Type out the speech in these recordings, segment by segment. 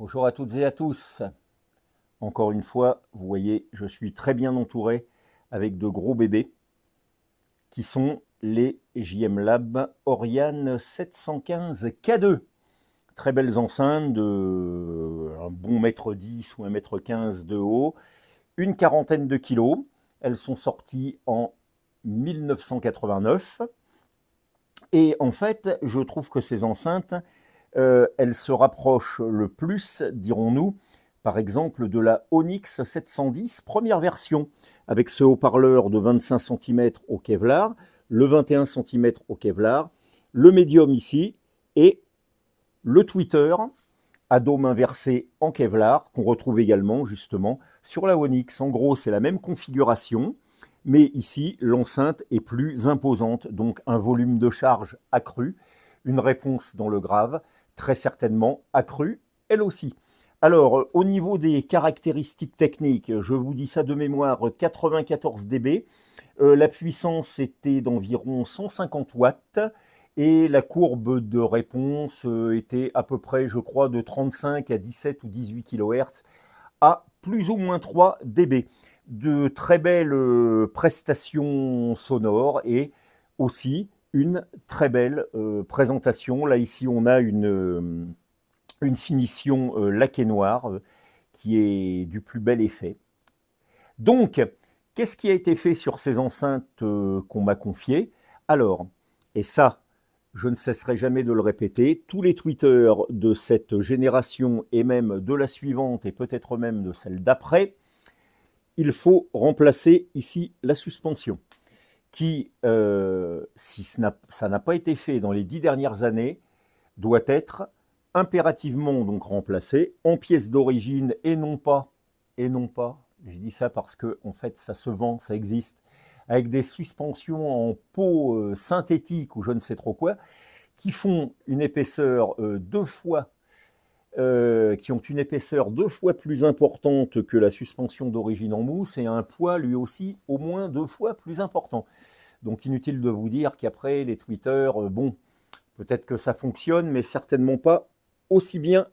Bonjour à toutes et à tous. Encore une fois, vous voyez, je suis très bien entouré avec de gros bébés qui sont les JM Lab Oriane 715 K2. Très belles enceintes de un bon mètre 10 ou 1,15 m de haut, une quarantaine de kilos. Elles sont sorties en 1989. Et en fait, je trouve que ces enceintes, elles se rapprochent le plus, dirons-nous, par exemple, de la Onyx 710, première version, avec ce haut-parleur de 25 cm au Kevlar, le 21 cm au Kevlar, le médium ici, et le tweeter à dôme inversé en Kevlar, qu'on retrouve également justement sur la Onyx. En gros, c'est la même configuration, mais ici, l'enceinte est plus imposante, donc un volume de charge accru, une réponse dans le grave, très certainement accrue, elle aussi. Alors, au niveau des caractéristiques techniques, je vous dis ça de mémoire, 94 dB, la puissance était d'environ 150 watts, et la courbe de réponse était à peu près, je crois, de 35 à 17 ou 18 kHz à plus ou moins 3 dB. De très belles prestations sonores et aussi une très belle présentation. Là, ici, on a une finition laqué noir qui est du plus bel effet. Donc, qu'est-ce qui a été fait sur ces enceintes qu'on m'a confiées? Alors, et ça, je ne cesserai jamais de le répéter, tous les tweeters de cette génération et même de la suivante et peut-être même de celle d'après, il faut remplacer ici la suspension qui, si ça n'a pas été fait dans les 10 dernières années, doit être impérativement donc remplacée en pièces d'origine et non pas, je dis ça parce que en fait ça se vend, ça existe, avec des suspensions en peau synthétique ou je ne sais trop quoi, qui font une épaisseur qui ont une épaisseur 2 fois plus importante que la suspension d'origine en mousse et un poids lui aussi au moins 2 fois plus important. Donc inutile de vous dire qu'après les tweeters, bon, peut-être que ça fonctionne, mais certainement pas aussi bien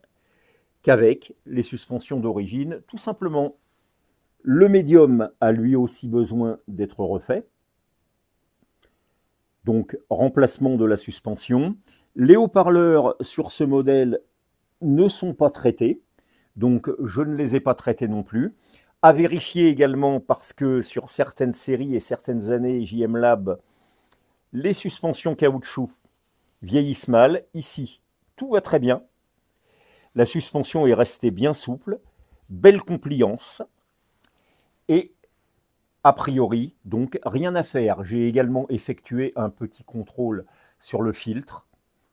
qu'avec les suspensions d'origine. Tout simplement, le médium a lui aussi besoin d'être refait. Donc remplacement de la suspension. Les haut-parleurs sur ce modèle ne sont pas traités, donc je ne les ai pas traités non plus. À vérifier également parce que sur certaines séries et certaines années JM Lab, les suspensions caoutchouc vieillissent mal. Ici, tout va très bien. La suspension est restée bien souple, belle compliance et a priori, donc rien à faire. J'ai également effectué un petit contrôle sur le filtre.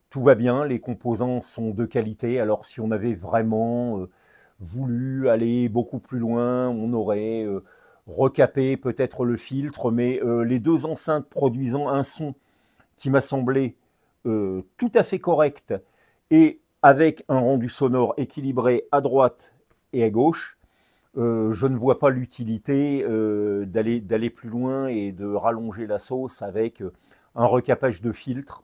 Tout va bien, les composants sont de qualité. Alors si on avait vraiment voulu aller beaucoup plus loin, on aurait recapé peut-être le filtre, mais les deux enceintes produisant un son qui m'a semblé tout à fait correct et avec un rendu sonore équilibré à droite et à gauche, je ne vois pas l'utilité d'aller plus loin et de rallonger la sauce avec un recapage de filtre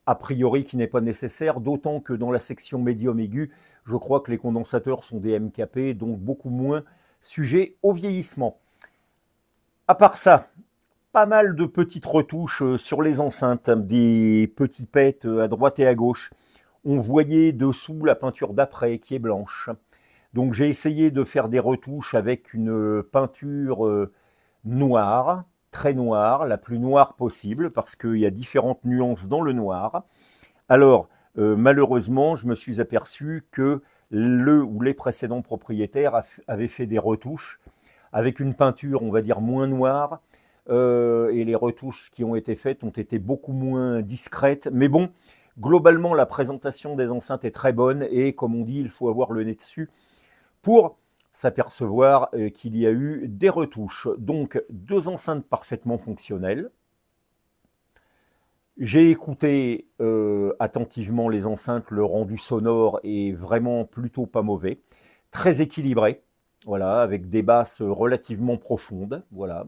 a priori qui n'est pas nécessaire, d'autant que dans la section médium aigu, je crois que les condensateurs sont des MKP, donc beaucoup moins sujets au vieillissement. À part ça, pas mal de petites retouches sur les enceintes, des petits pets à droite et à gauche. On voyait dessous la peinture d'après qui est blanche. Donc j'ai essayé de faire des retouches avec une peinture noire, très noire, la plus noire possible, parce qu'il y a différentes nuances dans le noir. Alors, malheureusement, je me suis aperçu que le ou les précédents propriétaires avaient fait des retouches avec une peinture, on va dire, moins noire, et les retouches qui ont été faites ont été beaucoup moins discrètes. Mais bon, globalement, la présentation des enceintes est très bonne, et comme on dit, il faut avoir le nez dessus pour s'apercevoir qu'il y a eu des retouches. Donc, deux enceintes parfaitement fonctionnelles. J'ai écouté attentivement les enceintes, le rendu sonore est vraiment plutôt pas mauvais, très équilibré, voilà, avec des basses relativement profondes, voilà.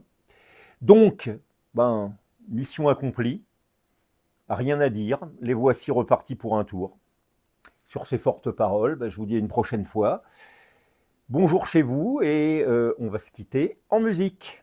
Donc, ben, mission accomplie, rien à dire, les voici repartis pour un tour. Sur ces fortes paroles, je vous dis à une prochaine fois. Bonjour chez vous et on va se quitter en musique.